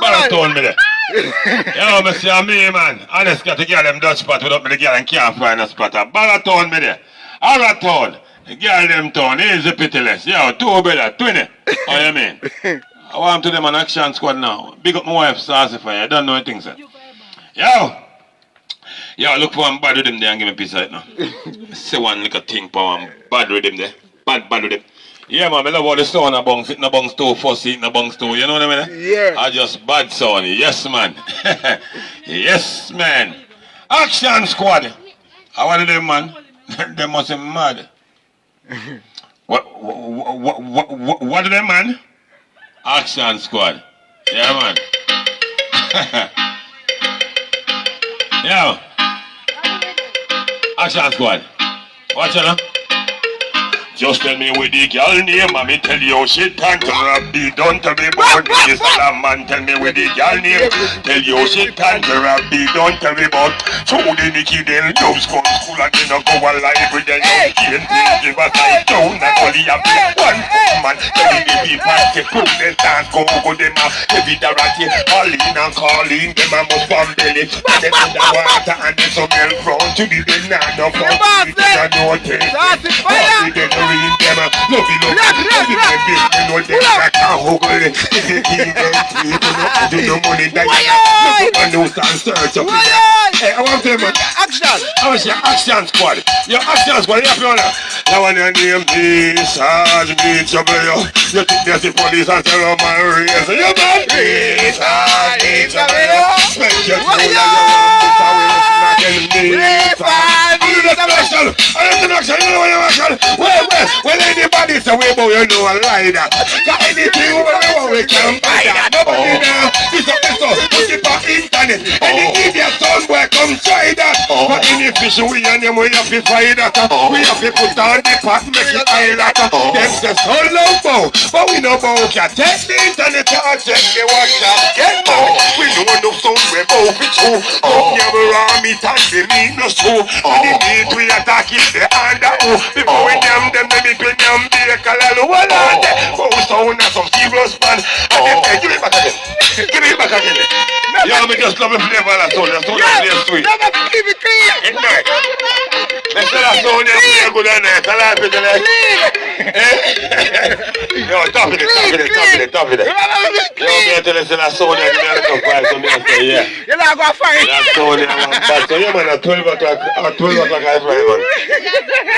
Baritone me there. Yo, me see me, man. Honest got to get them Dutch spot without me the girl and can't find a spot. Baritone me there. Baritone. The girl them town, easy pitiless. Yo, two brother, 20. How you mean? I want to them an action squad now. Big up my wife, Saucy for you. I don't know anything, sir. Yo, look for one bad with them there and give me a piece of it now. Say one little thing for one bad with them there. Bad with them. Yeah, man, I love all the sound of bungs. It in a bungs too, fussy in a bungs too. You know what I mean? Yeah. I just bad sound. Yes, man. Yes, man. Action squad. How are them, man? They must be mad. What are them, man? Action squad. Yeah, man. Yo. Action squad. Watch it now. Just tell me with the girl name, and me tell you she can't rap be done to be born. This man tell me with the girl name, tell you she can't rap be done to be born. So the Nicky then jumps from school and then go a library, then you can't give a side down and only a one man. Tell me the people take cook them dance, go them up. Every darati, calling and calling them a must from belly. And them in the water and then some milk round to the banana from the no them, love you, them know them that can huggle it. Do no money that you know search up. Hey, I want to man. Action. I was your action squad. Your action squad, you have to know. Now when your name is Sarge Beach, you think there's the police and tell them my race. You man, Beach, Sarge Beach, make your soul and your action. You know what I'm action? Well, anybody say we boy, you know a lie that. Got anything we want, we can buy that. Nobody now. This up, put it on internet. Any idiot son boy come try that. But any fish we and them we have to fry that. We have to put on the pot, make it high that. Them say so low bow, but we know bow can take the internet and check the WhatsApp. Get bow. We know no son we bow for true. Never ram it and they mean no so. And the meat we attack it the under. Before we them make me them be a calalo one on there. But we sound as some serious man. And then say, give it back again. Give it back again. Yeah, me just love the flavor of that sound. That sound is sweet. Never keep it clean. Let's tell that sound is good and nice. I like it. Yo, top it. Yo, me tell us that sound is a little vibe. So me say, yeah. You're not going to find that sound is bad. So yeah, man, at 12 o'clock I fly, man.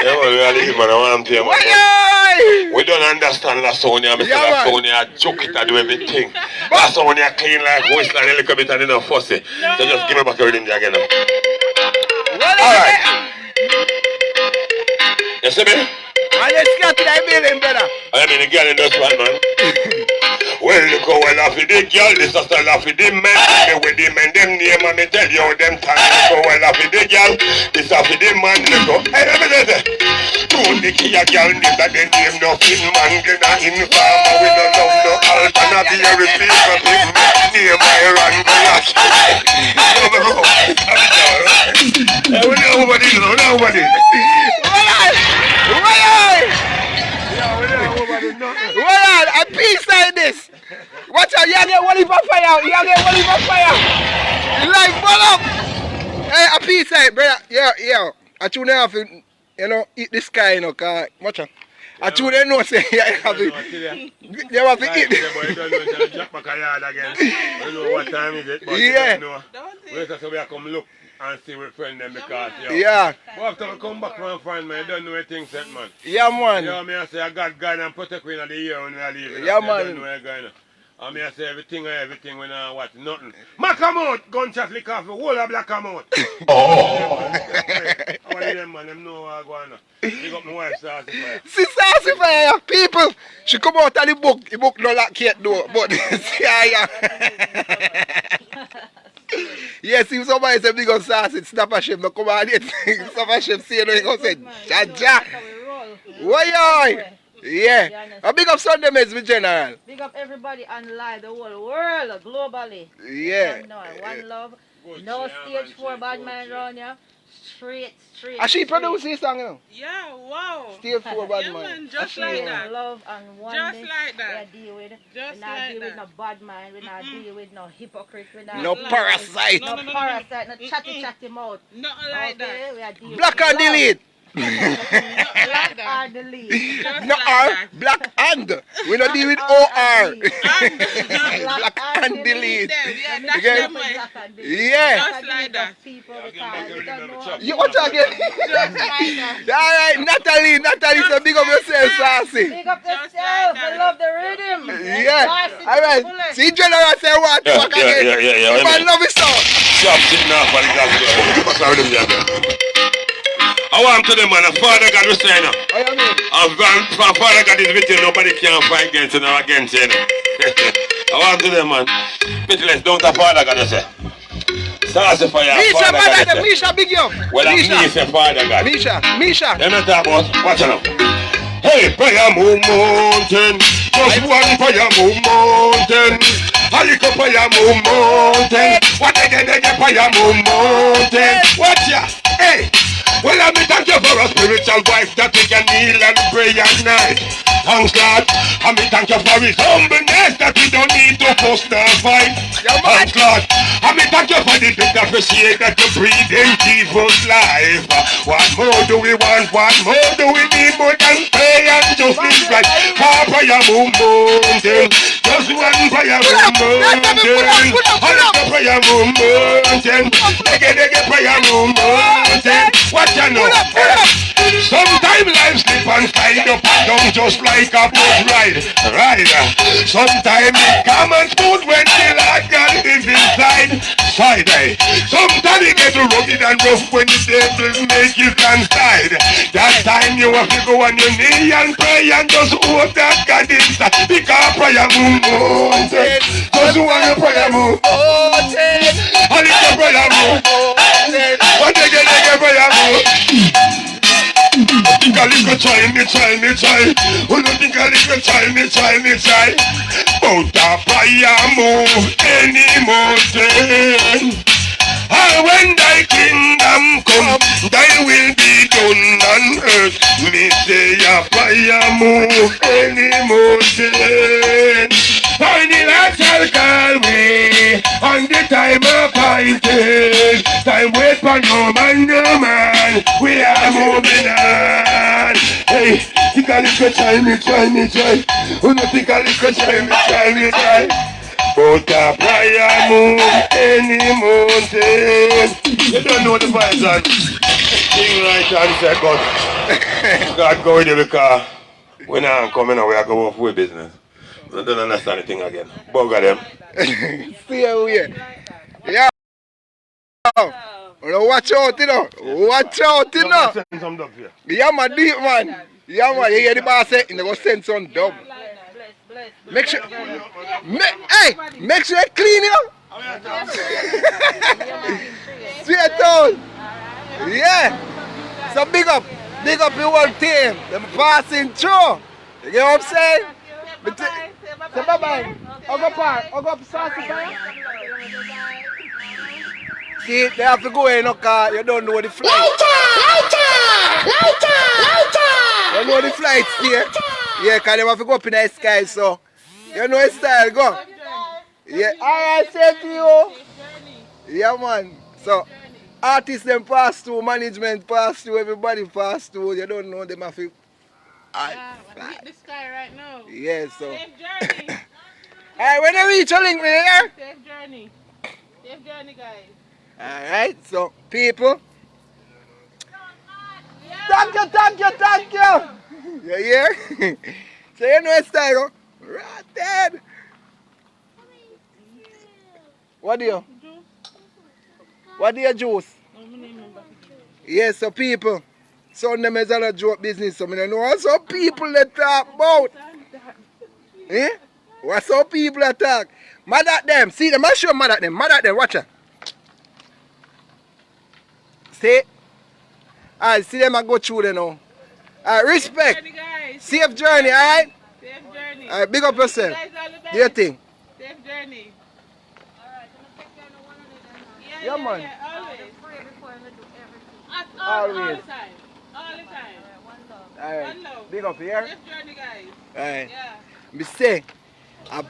Yeah, man, really, man, I want to tell you, man. We don't understand that sound here. That sound here, joke it and do everything. That sound here clean like waistline a little bit and enough fussy. So just give me back everything again. Alright. You see me? I just got to that building, brother. I mean, the girl in this one, man. Well, look how well off the girl, this is still off the man. With the men, them name, and me tell you them time. Look how well off the girl, this off the man. Look how, hey, let me tell you. Two the key a girl, this a the name, nothing man, get a informer. We don't know no alternative, a replacement. Name Iron Black. Nobody. Well, a piece like this. Watch out, you get one for fire. Like, pull up. Hey, a piece like, brother. Yeah. I tune have to, eat this guy, cause watch out. I tune them know say you have to eat this. You don't know Jack back a yard again. I don't know what time is it, but you don't know. Wait till we come look and see with friend them because yeah. But after I come back from friend man, you don't know anything set man. Yeah man. You know me I say I got guide and protect me in the year when we are leaving. Yeah You man. don't know where you're going. And me I say everything when I watch nothing. Ma come out, gunshot lick off the whole of black come out. How are them man, them know what going on. Pick up my wife Saucy Fire. See Saucy Fire, people. She come out of the book no like Kate though. But yeah. Yes, if somebody say big on Saucy, snap a shame, no come on yet. Snap a shame, see you know, you go say, Jaja. Why? Yeah. A big up Sunday mates with general. Big up everybody online, the whole world, globally. Yeah. One love. No stage 4 bad man around here. Straight. And she produced this song, you know. Yeah, wow. Still 4 bad Yeah, man. man, just And she, like that. Love and oneness. Just like that. We deal with. Just We not like deal with no that. bad mind. We not deal with no hypocrite. We not no deal parasite. with no parasite. No chatty mouth. Nothing like that. Okay, we are dealing Black with and love. delete. Black are the lead. No R, black and. We don't deal with OR. Black and delete. Yeah, Okay. that's them way. Yeah. Just like that. You what again? Just like that. Alright, Natalie, so big up yourself, Sassy. Big up Just yourself. like that. I love the rhythm. Yeah. Alright. See General say what? Yeah, Back again. yeah. You man love it so. Stop sitting off on the gas. Sorry, them again. I want to them, man. Father God was saying, What you mean? Father God is with you. Nobody can fight against you. Against you. I want to them, man. Pitiless, don't the Father God say. Start for your Misha, Father God say. Misha, big you. Well, I'm Misha. me, say Father God. Misha. Let me talk about. Watch out now. Hey, prayer move mountain. Just one prayer move mountain. A little prayer move mountain. What they prayer move mountain. Watch ya. Hey. Well, I mean, thank you for a spiritual wife that we can kneel and pray at night. Thanks God. I mean, thank you for his humbleness that we don't need to post or fight. Thanks God. I mean, thank you for the big appreciate that you breathe in people's life. What more do we want? What more do we need more than pray and just live right? For prayer move mountain. Just one prayer move mountain. A little prayer move mountain. Dege prayer move mountain. What you know? Sometimes life slip and slide up and down just like a boat ride. Sometimes it come and smooth when the Lord God is inside. Sometimes it get rugged and rough when the devil make you stand side. That time you have to go on your knee and pray and just hope that God inside. Because prayer move mountain. Just one prayer move mountain. A little prayer move mountain. What they get prayer move. Think a little try. Who don't think a little try. Bout a prayer move any mountain. And when thy kingdom come, thy will be done on earth. Me say a prayer move any mountain. For the Lord shall call me on the time appointed. Time wait for no man. We are moving on. Hey, think a little try. Who don't think a little try. But a prayer move any mountain. You don't know the version. Sing right and say God go with you because when I'm coming out, we are going for business. I don't understand the thing again. Bugger them. See how we yeah. Watch out, you know. Send some dub here. Yeah, man, deep man. Yeah, man, you hear the boss say, you go send some dub. Make sure, make sure it clean, you know. Straight down. Yeah. So big up the whole team. Them passing through. You get what I'm saying? Say bye-bye. I'll go up Sassy Fire. See, they have to go in, because you don't know the flight. Lighter! You know the flights here. Yeah, because they have to go up in the sky, so you know his style, go. Yeah, alright, same to you. Yeah, man. So, artists them pass through, management pass through, everybody pass through. You don't know them have to. Hit the sky right now. Yeah, so. Safe journey. Alright, when you reach your link, me here. Safe journey, guys. Alright, so, people. Thank you. You hear? So, you know his style, go. Right there. What do you juice? Yes, so people, some of them is a joke business, so I don't know what some people that talk about. Eh? What some people that talk? Mad at them, see them, I show mad at them, watch her. See? Alright, see them I go through there now. Alright, respect. Safe journey, alright? Safe journey. Alright, big up yourself. Do your thing. Safe journey. Yeah, man. Always. All Always. the time. All the time. Alright. One love. Big up here. Safe journey, guys. Alright. Yeah. Me say, I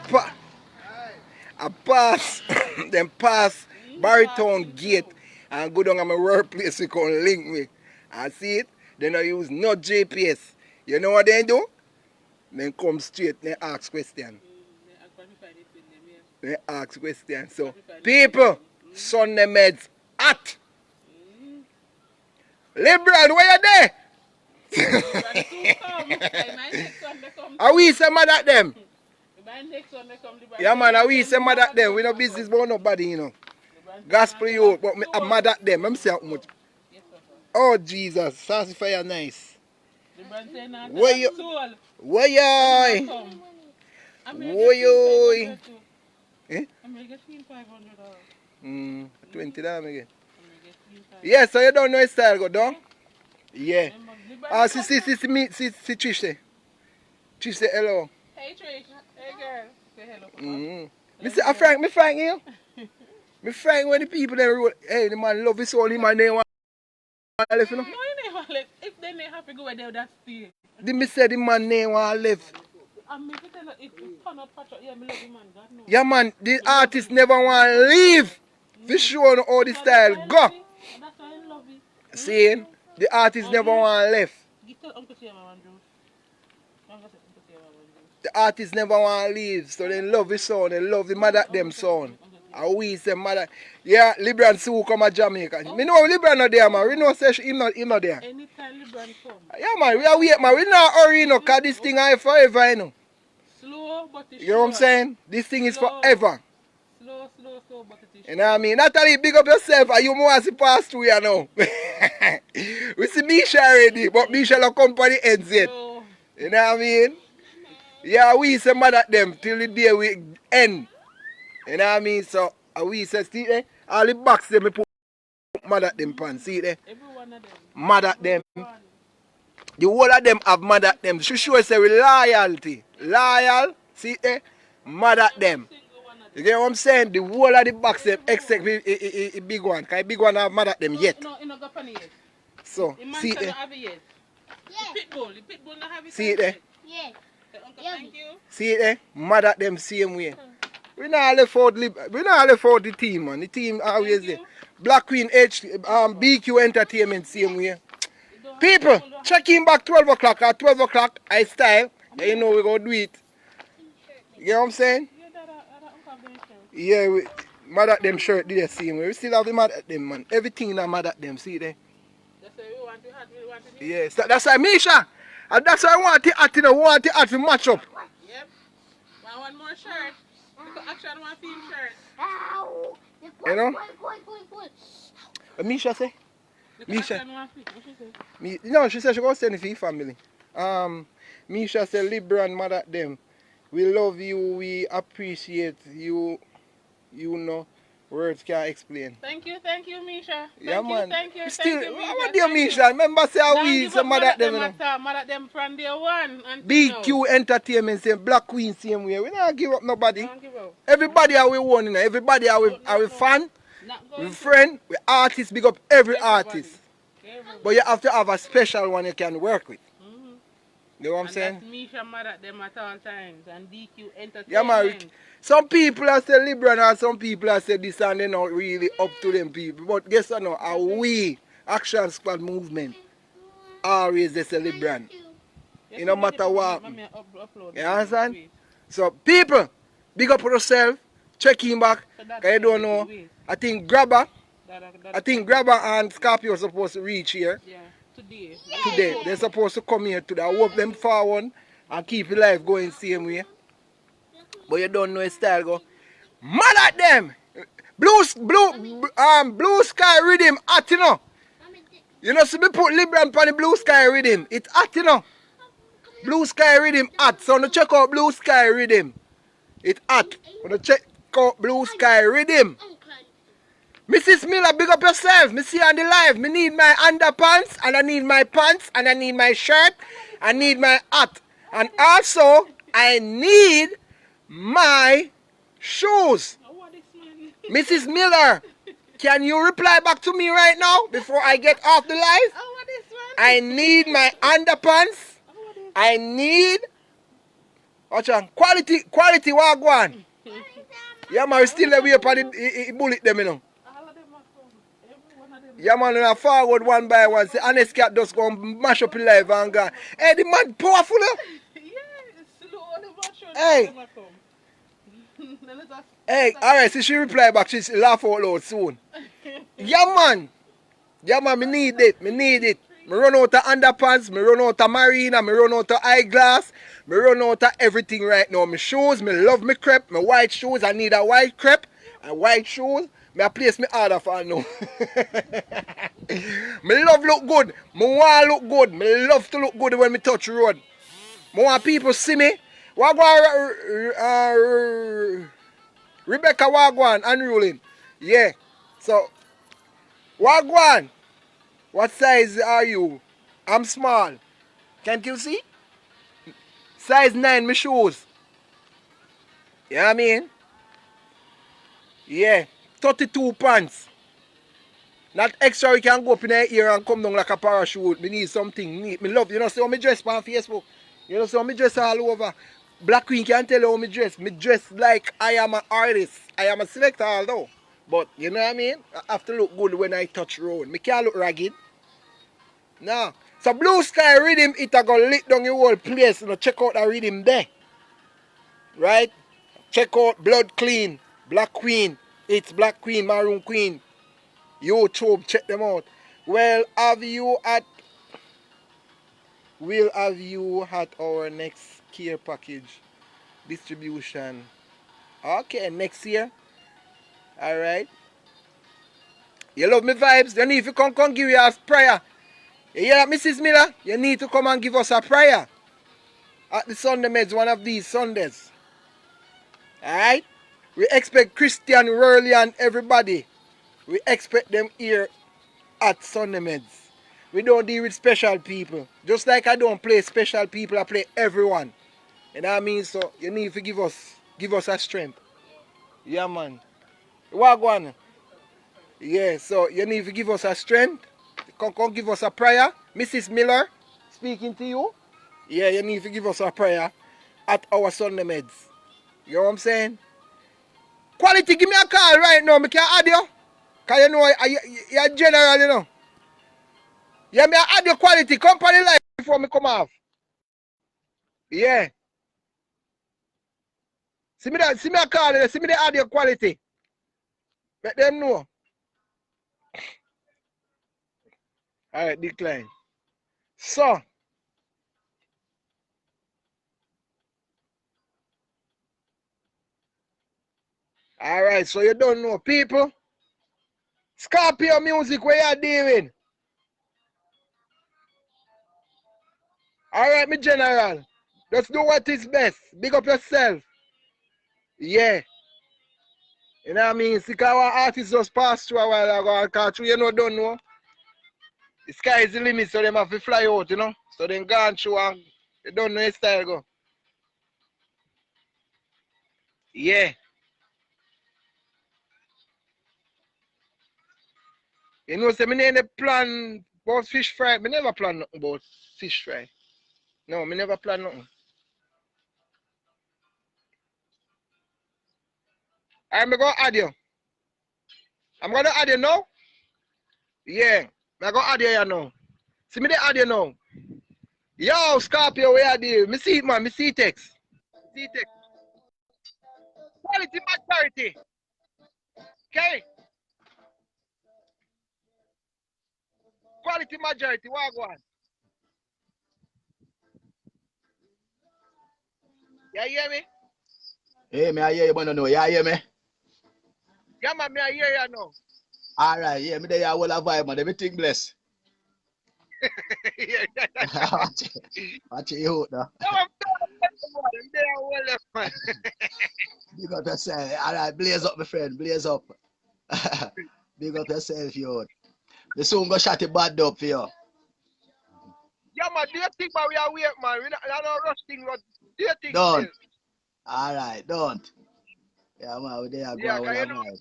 pass, then pass Barrytown Gate and go down at my workplace, we can link me. I see it, then I use no GPS. You know what they do? Then come straight, they ask question. They ask question. So, people, Sunday meds hot. Liberal, where you there? Are we some mad at them? Yeah man, are we some mad at them? We no business about nobody, you know. Gospel you, but I'm mad at them. I'm saying how much. Oh Jesus, sanctify nice. Where you? Where you? Where you? Eh? $20 again. Yeah, so you don't know his style go down? Yeah. Ah, see Trish. Trish say hello. Hey Trish. Hey girl. Say hello. Me say, me Frank here. Me Frank when the people there road. Hey, the man love his soul, him and they want to live, you know? No, you never left. If they never have to go there, that's stay. Did me say the man they want to live? And me tell her, if you turn up patch up, yeah, me love the man, God knows. Yeah man, the artist never want to leave. For sure how the style go. That's why I love it. Seeing? The artist never want to leave. Tell Uncle Sam I want to do. Uncle Sam I want to do. The artist never want to leave. So they love his son, they love the mother them son. And we say mother. Yeah, Libran Sue come to Jamaica. Me know Libran not there, man. We know say him not there. Anytime Libran come. Yeah man, we are wait man. We not hurry, you know, cause this thing is forever, you know. Slow, but it's You know what I'm saying? This thing is forever. Slow, but it is You know what I mean? Natalie, big up yourself and you more to pass through you know. We see Misha already, but Misha not come for the ends yet. slow. You know what I mean? Yeah, we say mad at them till the day we end. You know what I mean? So we say, see there? All the box them we put mad at them pan. See there? Every one of them. Mad at them. The whole of them have mad at them. She sure say we loyalty. Loyal. See there? Mad at them. You get what I'm saying? The whole of the box them except a big one. Because the big one have mad at them yet. No, no, got yet. So, The man see don't there? have it yet. The pitbull not have it. See it there? Yeah. Say, Uncle, thank you. See it there? Mad at them same way. We not left out the team, man. The team always there. Black Queen H, BQ Entertainment same way. People, check in back 12 o'clock. At 12 o'clock, I style. And you know we go do it. You get what I'm saying? Yeah, that Uncle have them shirt. Yeah, we mad at them shirt did the same way. We still have the mad at them, man. Everything that mad at them, see there? That's why we want to have, we want to. Yes, that's why Misha. And that's why I want the hat, you know, want the hat to match up. Yep. I want more shirt. Because actually I want film shirt. Ow! You know? Pull. What Misha say? Because Misha. actually I want film. What she say? No, she said she gonna send it for your family. Misha said, Libran mad at them. We love you, we appreciate you. You know, words can't explain. Thank you, Misha. Yeah, man. Thank you, Still, Misha. what dear Misha? Remember say how we some mad at them, you know. Mad at them from day one. BQ Entertainment same, Black Queen same way. We not give up nobody. Don't give up. Everybody are we one, you know. Everybody are we fan, Not we going friend, we artists, big up every artist. Everybody. But you have to have a special one you can work with. Mhm. You know what I'm And saying? that's Misha mad at them at all times. And DQ Entertainment. Yeah, man. Some people are say Libran and some people are say this and they're not really up to them people. But guess what now? Are we, Action Squad Movement, always they say Libran. It no matter what. You understand? So people, big up yourself, check him back. Cause you don't know. I think Grabber and Scorpio are supposed to reach here Yeah, today. today. They're supposed to come here today. I hope them forward and keep your life going same way. But you don't know his style go. Mad at them! Blue Sky Rhythm hot, you know. You know, so we put Libran on the Blue Sky Rhythm. It's hot, you know. Blue Sky Rhythm hot. So, check out Blue Sky Rhythm. It's hot. Check out Blue Sky Rhythm. Mrs. Miller, big up yourself. Me see you on the live. Me need my underpants, and I need my pants, and I need my shirt, I need my hat. And also, I need my shoes. Mrs. Miller, can you reply back to me right now before I get off the live? Oh, what is one? I need my underpants. Oh, what is I need quality wagwan. Yeah man, we still there wait for the bullet them, you know. all of them are come. Every one of them. Yeah man, and I forward one by one. Say honest cat just go mash up the live and go. Hey, the man powerful, Yeah, it's slow on the watch. Hey. Them are come. Then it's a- Hey, alright, so she reply back, she laugh out loud soon. Yeah man, me need it. Me run out of underpants, me run out of marina, me run out of eyeglass, me run out of everything right now. My shoes, me love me crepe, my white shoes, I need a white crepe, and white shoes, me a place me order for now. Me love look good, me want look good, me love to look good when me touch road. Me want people see me. Rebecca Wagwan, unruling. Yeah. So, Wagwan, what size are you? I'm small. Can't you see? Size 9, my shoes. You know what I mean? Yeah. 32 pants. Not extra, you can go up in the ear and come down like a parachute. Me need something neat. Me love, you know, see how me dress on Facebook. You know, see how me dress all over. Black Queen can't tell you how me dress. Me dress like I am an artist. I am a selector although. But, you know what I mean? I have to look good when I touch road. Me can't look ragged. No. So Blue Sky rhythm, it a go lit down your whole place. You know, check out that rhythm there. Right? Check out Blood Clean, Black Queen. It's Black Queen, Maroon Queen. YouTube, check them out. We'll have you at our next care package distribution. Okay, next year. Alright. You love me vibes? You need to come give you a prayer. You hear that, Mrs. Miller? You need to come and give us a prayer at the Sunday Meds one of these Sundays. Alright? We expect Christian, Worley and everybody. We expect them here at Sunday Meds. We don't deal with special people. Just like I don't play special people, I play everyone. You know what I mean? So you need to give us a strength. Yeah, man. Wagwan. Yeah, so you need to give us a strength. Come give us a prayer. Mrs. Miller, speaking to you. Yeah, you need to give us a prayer at our Sunday Meds. You know what I'm saying? Quality, give me a call right now. I can add you. Because you know, you're general, you know. Yeah, me add your quality. Company life before me come off. Yeah. See me a call. See me the audio quality. Let them know. Alright, decline. So. Alright, so you don't know. People. Scorpio music, where you doing? Alright, me general. Just do what is best. Big up yourself. Yeah. You know what I mean? See, our artists just passed through a while ago. Because you know, don't know. The sky is the limit, so they have to fly out, you know. So then gone through and you don't know your style go. Yeah. You know, say me never plan about fish fry. Me never plan nothing about fish fry. No, me never plan nothing. I'm gonna add you. I'm gonna add you now. Yeah. I'm gonna add you here now. See me they add you now. Yo, Scorpio, where are you? Me see it, man. Me see text. See text. Quality majority. Okay? Quality majority. What go on? You hear me? Hey, me, I hear you, but no, you hear me? Yeah, man, me I hear you now. All right, yeah, me there, you will have vibe, man. Everything bless. Yeah. Watch it out now. No, I'm there, well, man. Big up yourself. All right, blaze up, my friend. Blaze up. Big up yourself, yo. The soon go shot it bad up for you. Yeah, man, do you think, man, we are weird, man? We not rush thing, but do you think Don't. still? All right, don't. Yeah, man, we there, go Yeah, on, because you have know, vibe.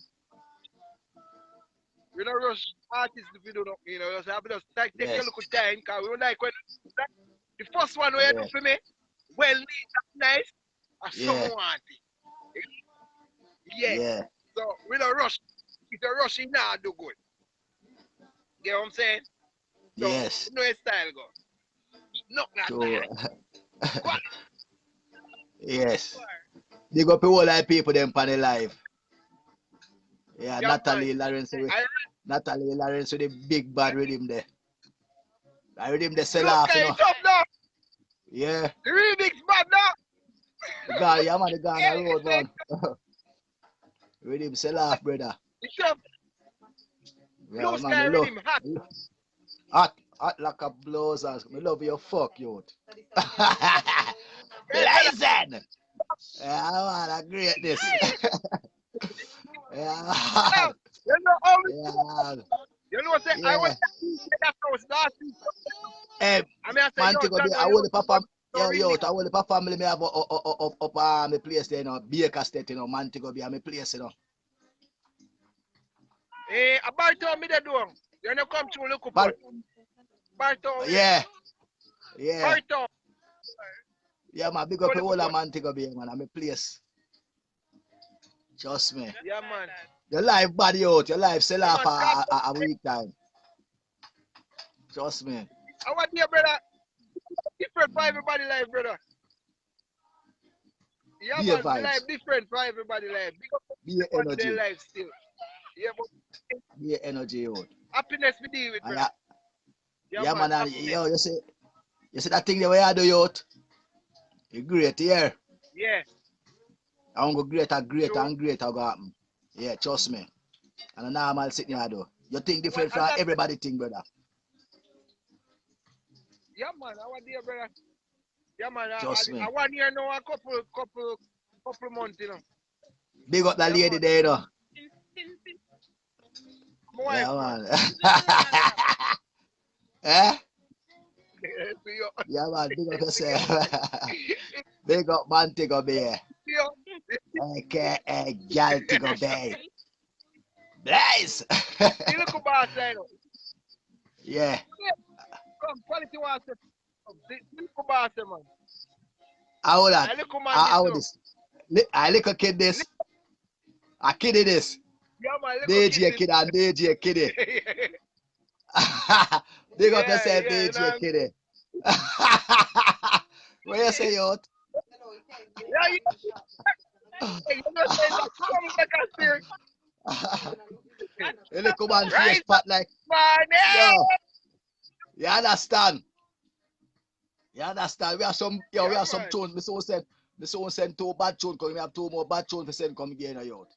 We don't rush artists if we do not, just have to just take a Yes. look at time, because we don't like when the first one we do Yeah. for me, well neat and nice, and Yeah. someone want it. Yeah. Yeah. So we don't rush. If you rush it now, do good. You know what I'm saying? So Yes. you know his style go. Knock that True. time. Go on. Yes. Big up all the people them on the live. Yeah, Yeah, man. I Natalie Lawrence with the big bad rhythm there. I rhythm the sell look off, at it up now. Yeah. The remix bad now. The guy, yeah man, the guy on Yeah, the road, man. Rhythm sell off, brother. it's up. Yeah, Blue man, sky me love. rhythm hot. Hot like a blows. Me love your fuck, youth. Hey, brother. Blazing! Yeah, man, I greatness. Yeah, Now, man. you know how we Yeah, man. you know what I say? I Yeah. was that house last week. Hey, I mean, I say, man, yo, take John, be. no, I you will papa. no Yo, remix. I will papa family me have up my place there, Baker State, man, take be my place, A Barton me the door. You know, come to look up. But Barton, yeah, yeah, Barton. yeah, man, big up all man, take be, man, I'm a place. Trust me. Yeah, man. Your life body out, your life sell Yeah, off man. a week time. Trust me. I want your brother. Different for everybody life, brother. Yeah, Be a man. The life vibes. different for everybody life. Be a Because their energy. life still. Yeah, but Be a energy out. happiness we deal with, And brother. yeah, man, and Happiness. yo, you see that thing the way I do, youth? You great here. Yeah. I want to go greater, greater, True. and greater go happen. Yeah, trust me. And a normal sitting here do. You think Well, different from everybody think, brother. yeah, man. I want dear brother. Yeah, man. Trust me. I want here now a couple months, Big up that Yeah, lady man. there, My Yeah, wife, man. Eh? See you. Yeah, man. Big up yourself. Big up Montego Bay. See you. AKA Galtigo Bay. Blaze! You look about that. Yeah. Come, quality wants to. Look about it, man. How that? I look man How this. this? I look a kid this. A kid this. Yeah, man. Look DJ kid and DJ kiddy. Big up yourself, yeah, DJ kiddy. What you say, youth? Yeah, you know, say that come like a spirit. You look man face Right, fat like, man. yo, you understand? You understand? We have some, yo, we Yeah, have some man. tunes. Me so send 2 bad tunes because we have 2 more bad tunes to send come again, youth.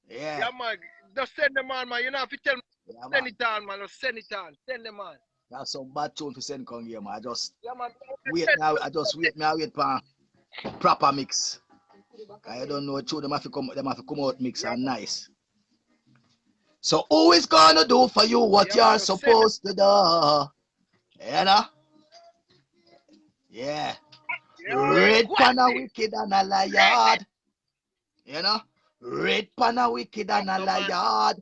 Yeah. Yeah, man. Just send them on, man. You know, if you tell me, Yeah, send man. it on, man. Just send it on. Send them on. We have some bad tunes to send come here, man. I just Yeah, man. wait now. I wait for proper mix. I don't know tune them have to come out mix and nice. So who is gonna do for you what Yeah, man, you're supposed to do? You know? Yeah. Red pan a wicked and a liar. You know? Red pan a wicked and a liar.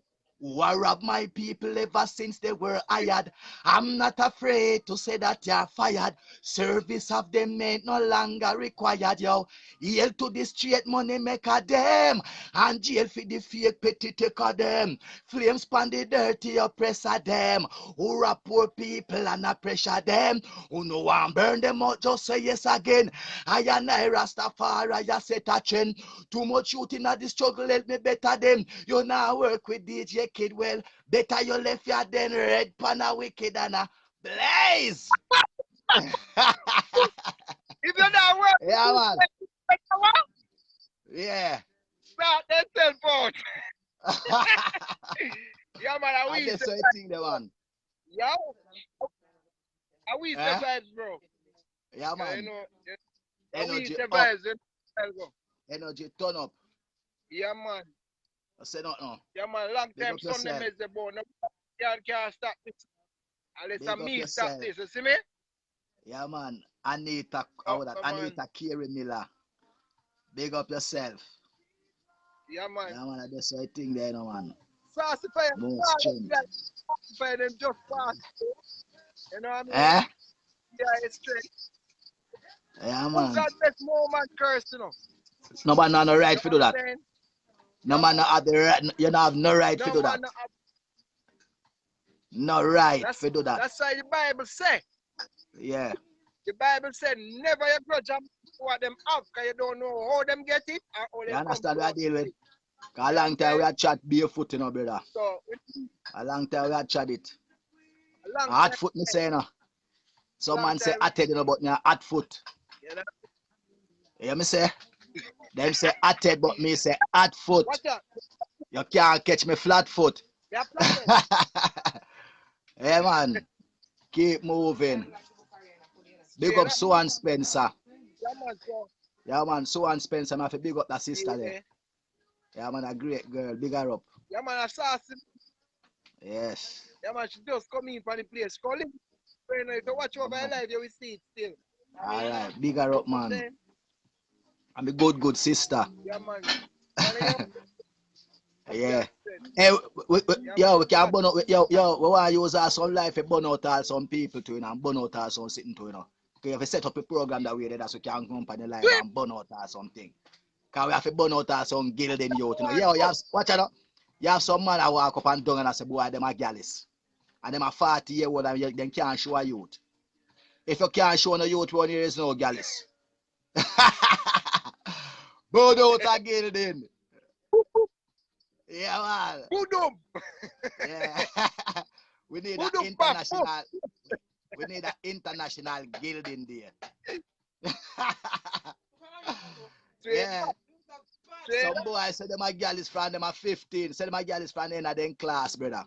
Who are robbed my people ever since they were hired. I'm not afraid to say that you're fired. Service of them ain't no longer required, yo. Yield to the straight money maker them. And jail for the fake petty taker them. Flames pan the dirty oppressor them. Who rob poor people and a pressure them. Who no one burn them out, just say yes again. I and I Rastafari, I set a trend. Too much youth in the struggle, help me better them. You now work with DJ Kid, well, better you left your den red pan a wicked and a blaze. If you're not working, Yeah, man. Yeah. start that cell phone. Yeah, man. I I will just say, so I think the one. yeah. I will say vibes, bro. Yeah, Yeah, man. you know, I will Energy say up. vibes. Energy turn up. Yeah, man. I said no, no. Yeah, man. Long Big time up Sunday yourself. mess the bone. No, can't stop this. Unless Big I up me stop yourself. this. You see me? Yeah, man. Anita, Oh, Anita Carey Miller. Big up yourself. Yeah, man. Yeah, man. I just so I think there, no, man. Saucy fire. More strength. Fire them just fast. You know what I mean? Eh? Yeah, it's straight. Yeah, Who man. got this moment curse, you know? No man have no right You to know do what that. I'm saying? No man no have the right. You don't have no right to No do man, that. No right to do that. that's why the Bible say. Yeah. The Bible said, never you grudge them what them have, because you don't know how them get it or how You they come understand what I to deal with? it. Cause a long time we had chat barefoot, you know, brother. So, A long time we had chat it. a long Hot time, foot, me say, no. Some long man say time, hot head, you know, but me a hot foot. you know. You hear me say? Them say hot head, but me say hot foot. Watch out. You can't catch me flat foot. They're planning. Hey man, keep moving. Big up Sue and Spencer. Yeah, man, so, Yeah man, Sue and Spencer, I have to big up that sister yeah. there. Yeah man, a great girl, big her up. Yeah, man, assassin. Yes. Yeah, man, she just come in from the place. Call him. If you watch over her life, you will see it still. Alright, big her up, man. Then, I'm a good sister. yeah, man. Yeah. Hey, we can burn out. We want to use our some life to burn out all some people to, you know, and burn out all some sitting to, you know. Okay, if we set up a program that way, that's we can come on the live and burn out or something. Because we have to burn out all some gilding youth, you know. Yeah, you have, watch out. You have some man that walk up and down and I say, boy, them are gallus. And them are 40 years old and them can't show a youth. If you can't show no youth, one there is no gallus. Burn out a gilding. Yeah, man. Boodum. Yeah. We need an international. We need an international guild in there. Yeah. Some boys say them a girl is from them are 15. Say them a girl is from the end of them class, brother.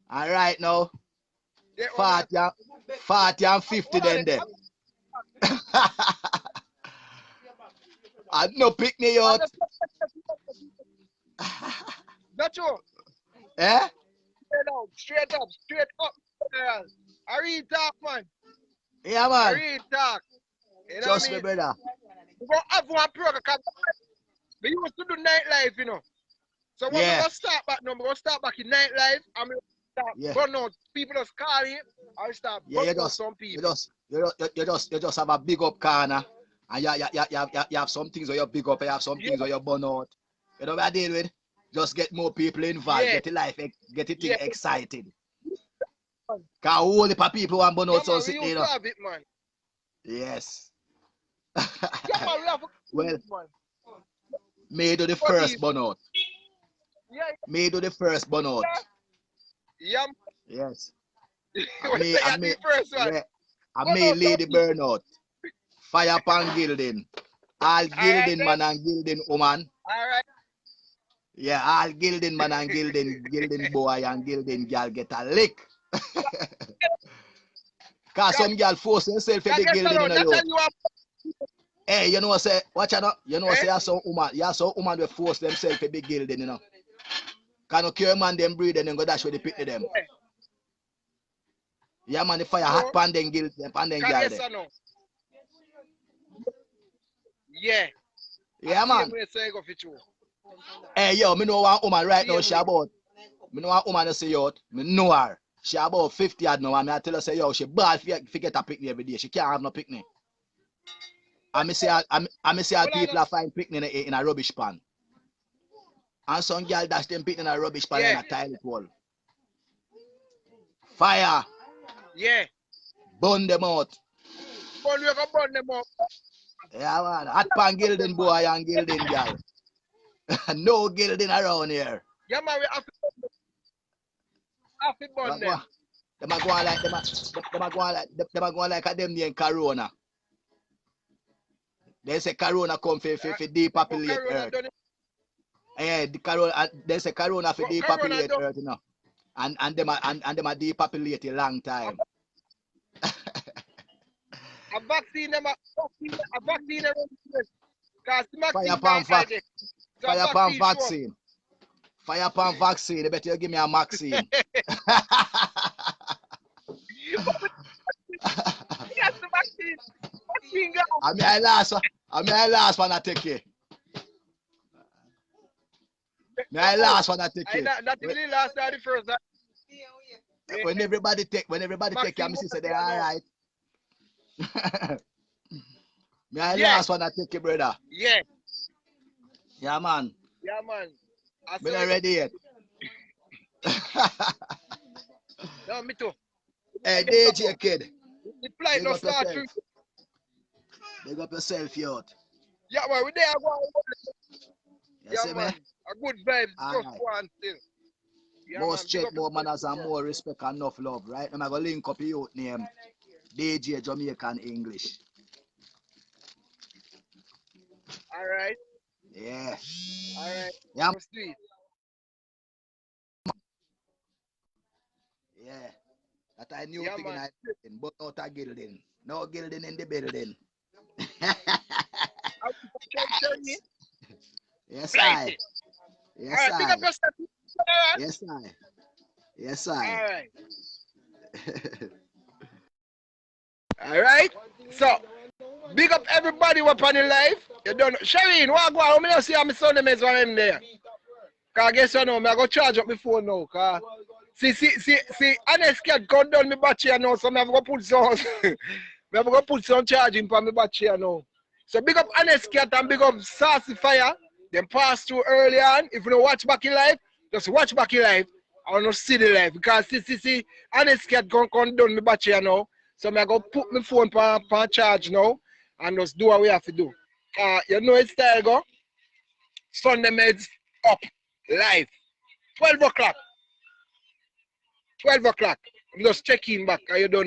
And right now, 40 and 50 then there. And no picnic out. That's all. Eh? Straight up. I read talk, man. Yeah, I man. read talk. You know Trust what I me, mean? brother. We go have one program. We used to do nightlife, you know. So when we go start back now, we go start back in nightlife and we start burn out. People just call it and start burn out some people. You just have a big up corner and you have some things where you big up, you have some things where you burn out. You know what I deal with? Just get more people involved, get the life, get the thing excited. Because all the people want burn out, so sit there. Have it, man. Yes. Man, we have well, man. May do the first burnout. May do the first burnout. Yeah. Yes. I may lead the burnout. Fire pan gilding. All gilding man and gilding woman. Alright. Yeah, all gilding man and gilding boy and gilding girl get a lick. Cause some girl force herself to be gilding in a youth. Hey, you know what say? Watch out, you know what say? You have some woman will force themselves to be gilding, you know. Can you care man them breed and then go dash with the pick to them? Yeah, man, the fire hot pan then gild them and then girl them. Yeah. Yeah, man. Hey, yo, me know one woman right now, she about. Me know one woman that say yo, me know her. She about 50 odd now, and I tell her say yo, she bad for get a picnic every day. She can't have no picnic. I say how people are find picnic in a rubbish pan. And some girl dash them picnic in a rubbish pan in a toilet wall. Fire. Yeah. Burn them out. Burn them out. Yeah, man. Hot pan gilding boy and gilding girl. No gilding around here. Yeah, man, we have to burn them. Them are going like a them named Corona. They say Corona come for depopulate Earth. Yeah, the Corona. They say Corona for depopulate Earth, you know. And them are depopulate a long time. A vaccine them Fire pan vaccine. Fire pan vaccine. They better give me a vaccine. Yes, the vaccine. I last one I take it. My last one I take it. Not the last or the first. When everybody take, you say they alright. My last one I take it, brother. Yeah. Yeah, man. Yeah, man. Me not ready yet. No, me too. Hey, DJ kid. The flight no start to. Big up yourself, youth. Yeah, man, we there. You see me? A good vibes, just Alright. one thing. Yeah, More man, straight, more manners, and more respect and enough love, right? I'm going to link up your youth name, DJ Jamaican English. Alright. Yeah. Alright. Yeah. Let's do it. Yeah. That I knew Yeah, thing man. in but not a gilding. No gilding in the building. Yes, I. Yes, Alright, pick I. up your step. Yes, I. Yes, I. Alright. Alright. So, big up everybody who up on the live. You don't know. Shireen, what go on? Let me see how my son is one in there. Cause I guess you know, I'm going to charge up my phone now. Cause see, honest cat gun down my battery now, so I'm going to put some, I'm going to put some charging for my battery now. So big up honest cat and big up saucy fire. Then pass through early on. If you don't watch back in live, just watch back in live. I want to see the live. Because see, honest cat gun down my battery now. So I'm going to put my phone on charge now and just do what we have to do. You know it's style go. Sunday meds up live. 12 o'clock. 12 o'clock. I'm just checking back. Are you done?